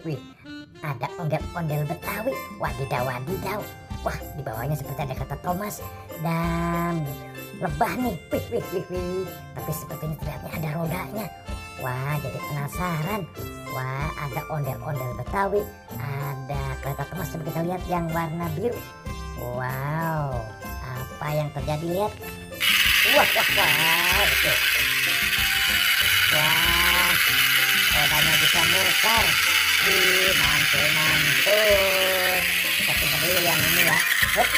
Wih. Ada ondel-ondel Betawi. Wadidaw. Wah, di bawahnya seperti ada kata Thomas dan lebah nih. Wih. Tapi sepertinya terlihatnya ada rodanya. Wah, jadi penasaran. Wah, ada ondel-ondel Betawi, ada kereta Thomas seperti kita lihat yang warna biru. Wow, apa yang terjadi, lihat. Wah, betul. Wah, rodanya bisa muter. Mantul. Kita tinggal dulu yang ini ya. Wah.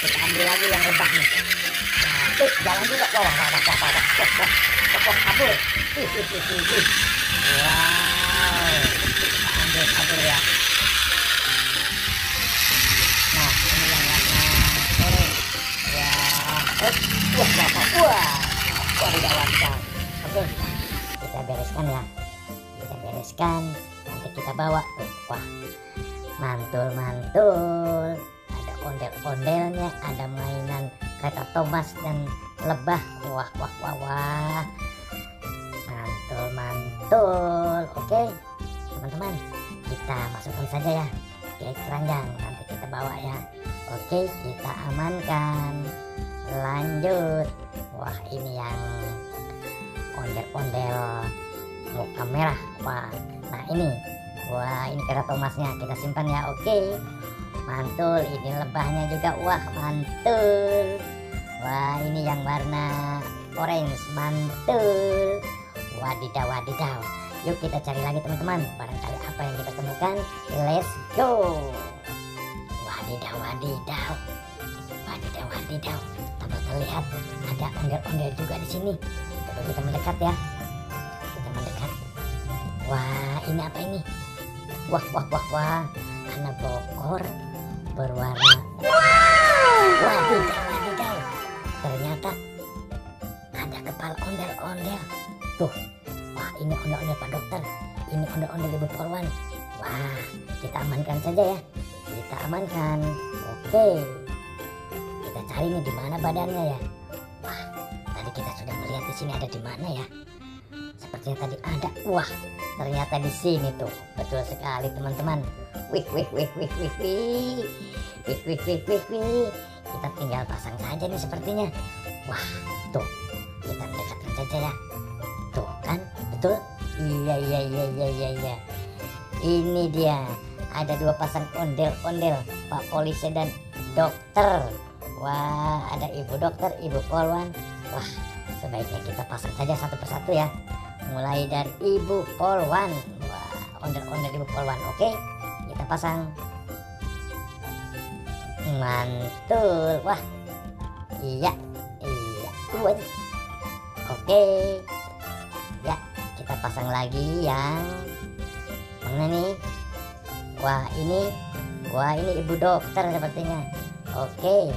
Kita ambil lagi yang lebah nih. Jalan juga. Wah, kabur. Wow, kita ambil ya. Nah, ini yang warna oranye. Wah, udah lancar. Oke, kita bereskan ya. Nanti kita bawa tuh. Wah, mantul. Ada ondel-ondelnya, ada mainan kereta Thomas dan lebah. Wah. Mantul. Oke, teman-teman, kita masukkan saja ya ke keranjang. Nanti kita bawa ya. Oke, kita amankan. Lanjut. Wah, ini yang ondel-ondel muka merah. Wah, nah ini. Wah, ini kereta Thomasnya kita simpan ya. Oke, mantul. Ini lebahnya juga. Wah, mantul. Wah, ini yang warna orange. Mantul. Wadidaw. Yuk kita cari lagi teman-teman. Barangkali apa yang kita temukan. Let's go. Wadidaw. Tanpa terlihat ada ondel-ondel juga di sini. Coba kita mendekat ya. Wah, ini apa ini? Wah. Anak bokor berwarna. Wadidaw. Ternyata ada kepala ondel-ondel. Tuh. Wah, ini ondel-ondel Pak Dokter. Ini ondel-ondel Ibu Polwan. Wah, kita amankan saja ya. Kita amankan. Oke. Kita cari nih di mana badannya ya. Wah, tadi kita sudah melihat di sini, ada di mana ya? Sepertinya tadi ada. Wah, ternyata di sini tuh. Betul sekali teman-teman. Wih. Kita tinggal pasang saja nih sepertinya. Wah, tuh. Kita mendekatkan saja ya. Tuh kan, betul? Iya. Ini dia. Ada 2 pasang ondel-ondel, Pak Polisi dan dokter. Wah, ada Ibu Dokter, Ibu Polwan. Wah, sebaiknya kita pasang saja satu persatu ya. Mulai dari Ibu Polwan. Wah, ondel-ondel Ibu Polwan. Oke, kita pasang. Mantul. Wah, iya. Oke, ya, kita pasang lagi yang mana nih? Wah, ini Ibu Dokter sepertinya. Oke.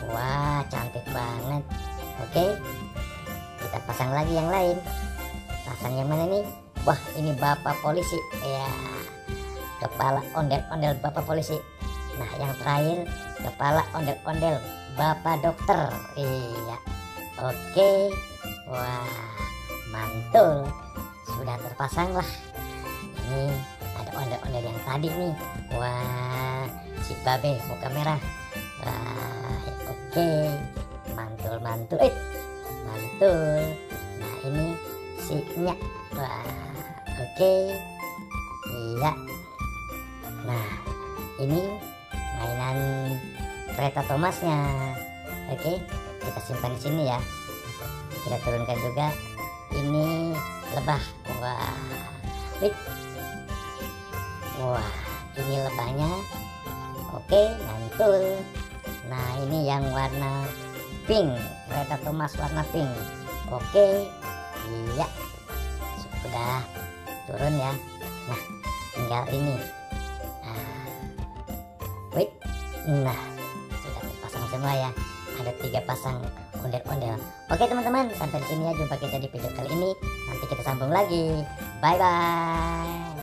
Wah, cantik banget. Oke, kita pasang lagi yang lain. Pasang yang mana nih? Wah, ini Bapak Polisi ya. Kepala ondel-ondel Bapak Polisi. Nah, yang terakhir kepala ondel-ondel Bapak Dokter. Iya. Oke. Wah, mantul. Sudah terpasang lah. Ini ada ondel-ondel yang tadi nih. Wah, si Babe muka merah. Wah, oke. Mantul. Mantul. Nah, ini si Nyak. Wah, oke. Iya. Nah, ini mainan kereta Thomasnya. Oke, kita simpan di sini ya. Kita turunkan juga. Ini lebah. Wah, ini lebahnya. Oke, mantul. Nah, ini yang warna pink, kereta Thomas warna pink. Oke, iya, sudah turun ya. Nah, tinggal ini. Nah, sudah terpasang semua ya. Ada 3 pasang ondel-ondel. Oke teman-teman, sampai di sini ya. Jumpa kita di video kali ini. Nanti kita sambung lagi. Bye.